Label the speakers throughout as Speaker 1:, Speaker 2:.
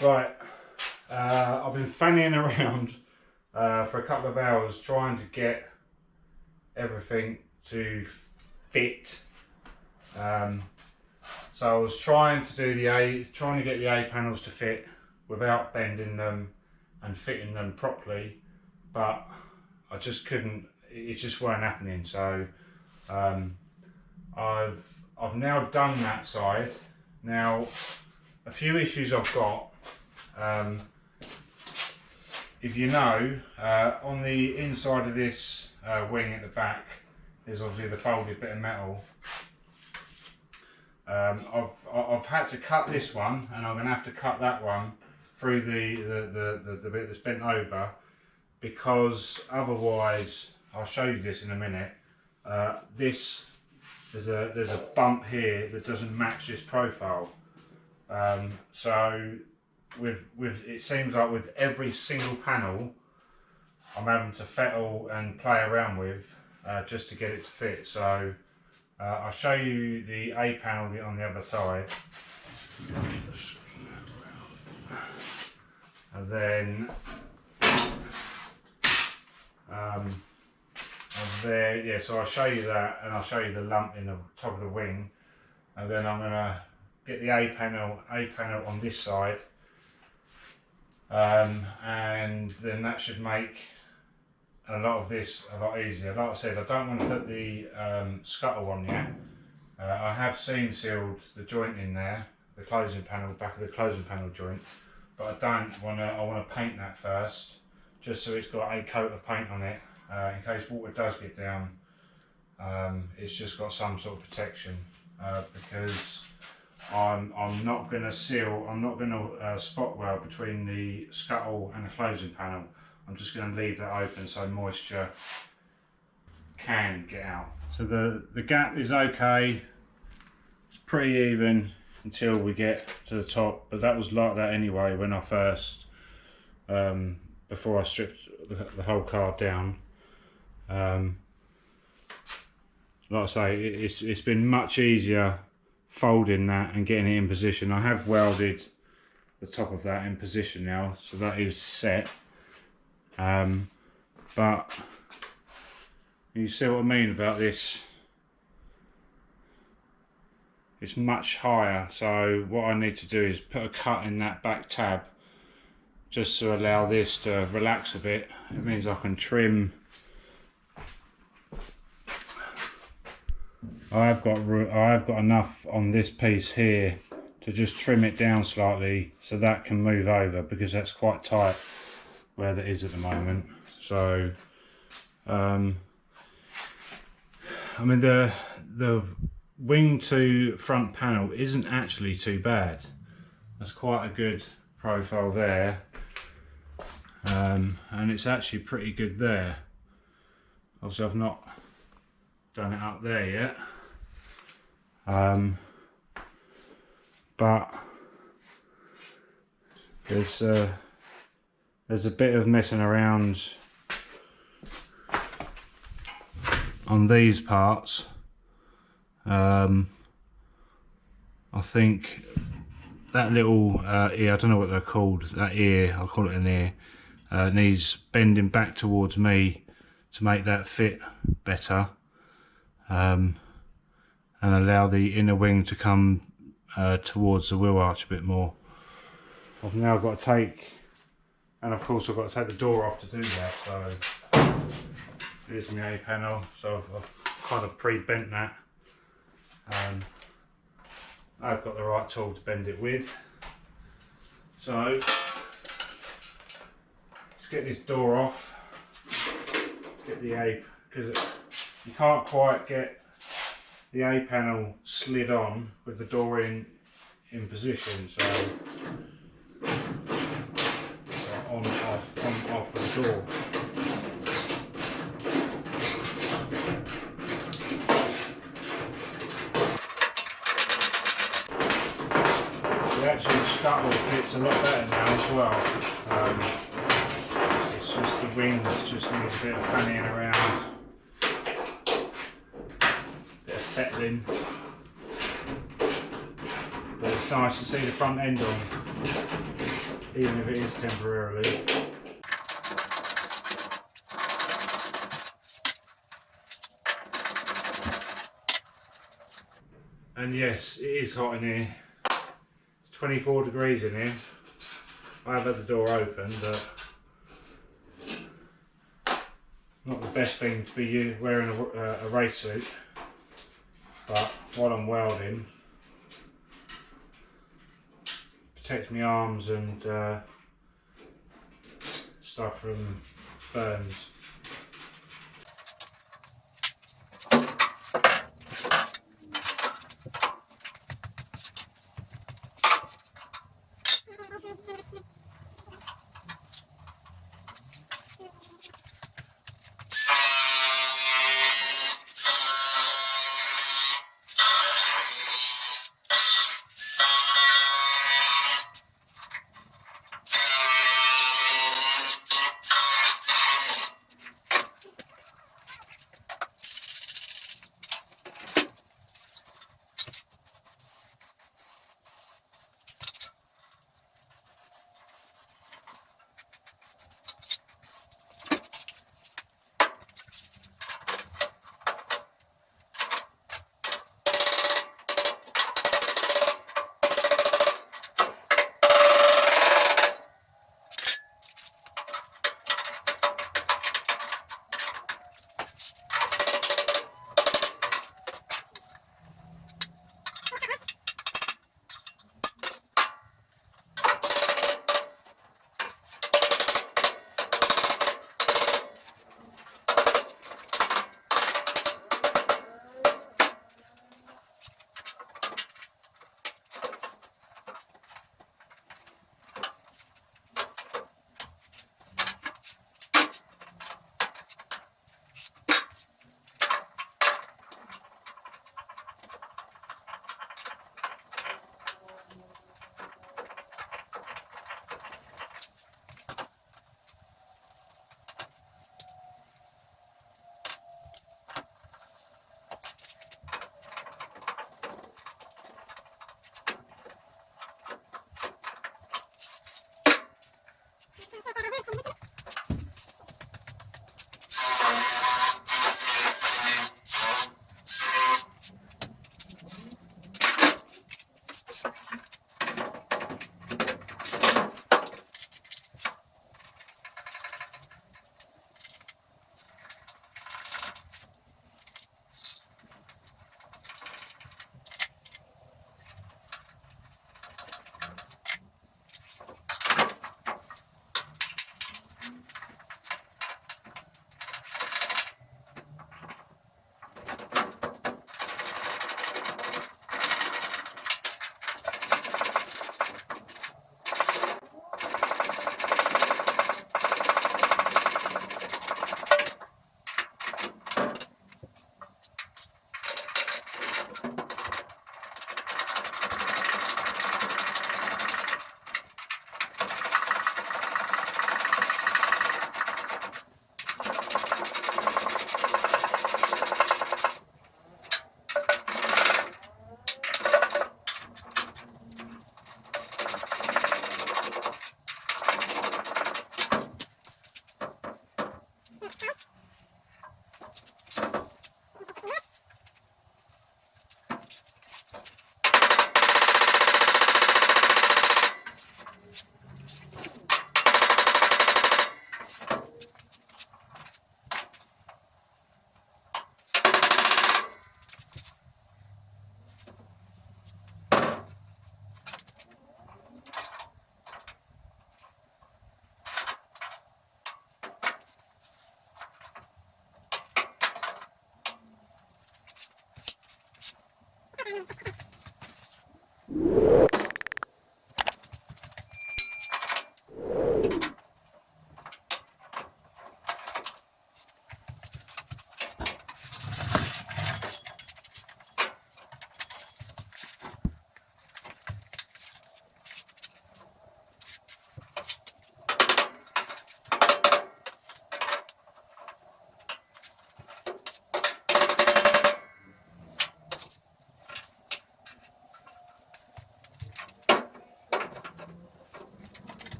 Speaker 1: Right, I've been fanning around for a couple of hours trying to get everything to fit. So I was trying to get the A panels to fit without bending them and fitting them properly, but I just couldn't. It just weren't happening. So I've now done that side. Now, a few issues I've got. If you know, on the inside of this wing at the back, there's obviously the folded bit of metal. I've had to cut this one, and I'm going to have to cut that one through the bit that's bent over, because otherwise, I'll show you this in a minute. There's a bump here that doesn't match this profile. So it seems like with every single panel I'm having to fettle and play around with just to get it to fit. So I'll show you the A panel on the other side, and then so I'll show you that, and I'll show you the lump in the top of the wing, and then I'm going to get the A panel on this side, and then that should make a lot of this a lot easier. Like I said, I don't want to put the scuttle on yet. I have seam sealed the joint in there, the closing panel, back of the closing panel joint, but I want to paint that first, just so it's got a coat of paint on it, in case water does get down. It's just got some sort of protection, because I'm not going to spot weld between the scuttle and the closing panel. I'm just going to leave that open so moisture can get out. So the gap is okay, it's pretty even until we get to the top, but that was like that anyway when I first, before I stripped the whole car down. Like I say, it's been much easier folding that and getting it in position. I have welded the top of that in position now, so that is set. But you see what I mean about this? It's much higher, so what I need to do is put a cut in that back tab just to allow this to relax a bit. It means I can trim. I have got enough on this piece here to just trim it down slightly so that can move over, because that's quite tight where that is at the moment. So I mean, the wing to front panel isn't actually too bad. That's quite a good profile there, and it's actually pretty good there. Obviously I've not done it up there yet, but there's a bit of messing around on these parts. I think that little ear, I don't know what they're called, that ear, I'll call it an ear, needs bending back towards me to make that fit better, and allow the inner wing to come towards the wheel arch a bit more. I've now got to take, and of course I've got to take the door off to do that. So here's my A panel, so I've kind of pre-bent that. I've got the right tool to bend it with. So let's get this door off, get the A, because you can't quite get the A panel slid on with the door in position, so on off with the door. The actual scuttle fits a lot better now as well. It's just the wings just need a bit of fannying around, bit of fettling. But it's nice to see the front end on, even if it is temporarily. And yes, it is hot in here. It's 24 degrees in here. I have had the door open, but not the best thing to be wearing a race suit. But while I'm welding, protects my arms and stuff from burns.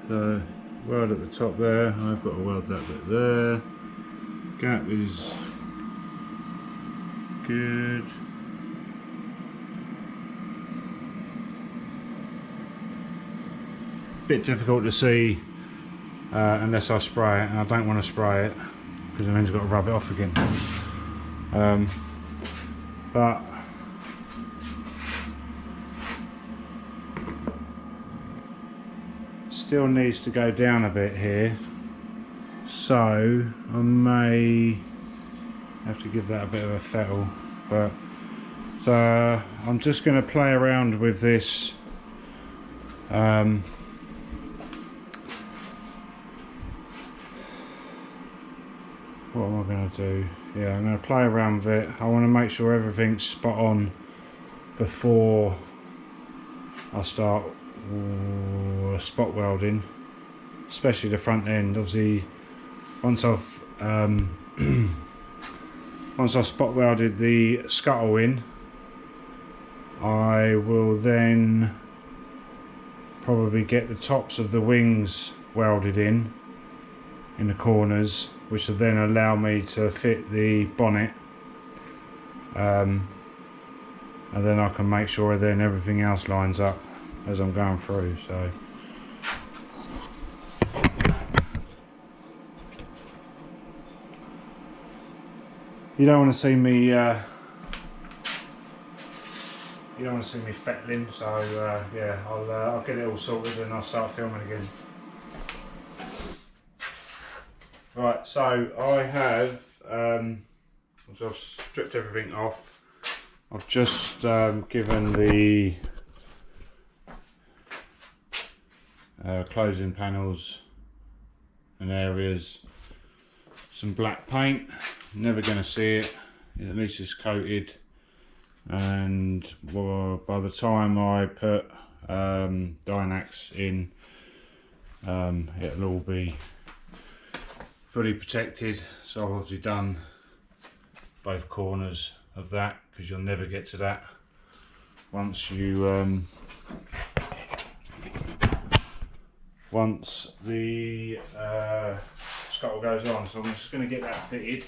Speaker 1: So weld at the top there, I've got to weld that bit there. Gap is good. Bit difficult to see unless I spray it, and I don't want to spray it because then I've got to rub it off again. But still needs to go down a bit here, so I may have to give that a bit of a fettle. But so I'm just going to play around with this. What am I going to do? Yeah, I'm going to play around with it. I want to make sure everything's spot on before I start spot welding, especially the front end. Obviously, once I've spot welded the scuttle in, I will then probably get the tops of the wings welded in the corners, which will then allow me to fit the bonnet, and then I can make sure then everything else lines up as I'm going through. So you don't want to see me fettling, so yeah, I'll get it all sorted and I'll start filming again. Right, so I have I've stripped everything off. I've just given the closing panels and areas some black paint. Never going to see it, at least it's coated, and well, by the time I put Dynax in, it'll all be fully protected. So I've obviously done both corners of that, because you'll never get to that once you once the scuttle goes on. So I'm just going to get that fitted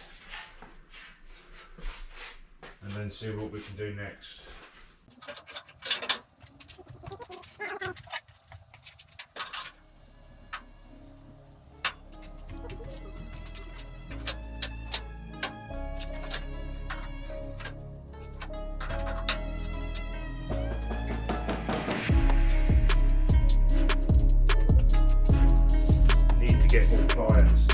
Speaker 1: and then see what we can do next. Need to get more pliers.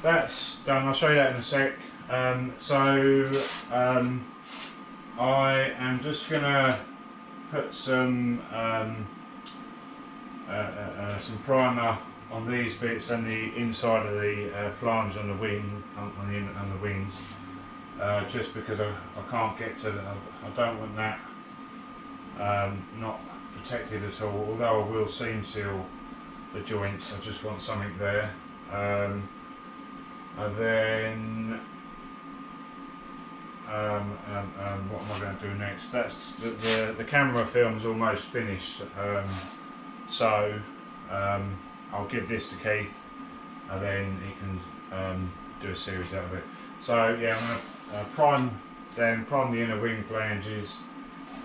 Speaker 1: that's done. I'll show you that in a sec. I am just gonna put some primer on these bits and the inside of the flange on the wing, on the wings, just because I can't get to I don't want that not protected at all, although I will seam seal the joints. I just want something there. And then what am I going to do next? That's the camera film's almost finished, so I'll give this to Keith and then he can do a series out of it. So yeah, I'm going to prime the inner wing flanges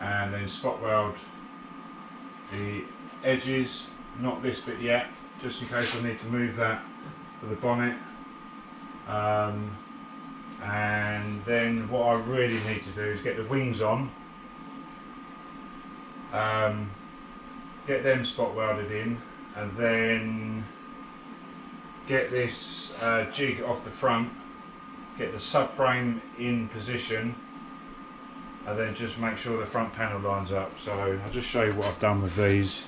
Speaker 1: and then spot weld the edges, not this bit yet, just in case I need to move that for the bonnet. And then what I really need to do is get the wings on, get them spot welded in, and then get this jig off the front, get the subframe in position, and then just make sure the front panel lines up. So I'll just show you what I've done with these.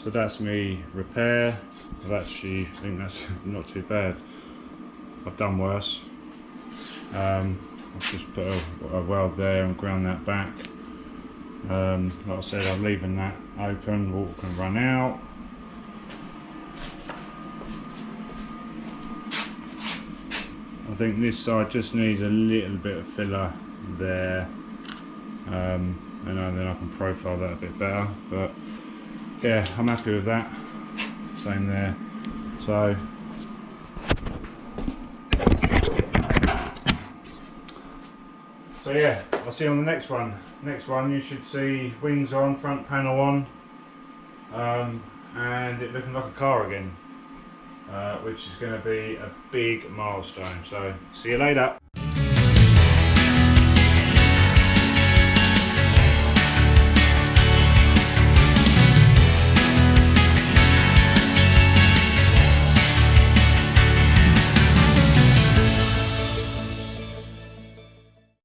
Speaker 1: So that's me repair. I think that's not too bad. I've done worse. I've just put a weld there and ground that back. Like I said, I'm leaving that open, water can run out. I think this side just needs a little bit of filler there, and then I can profile that a bit better, but yeah, I'm happy with that. Same there. So yeah, I'll see you on the next one. Next one you should see wings on, front panel on, and it looking like a car again, which is going to be a big milestone. So see you later.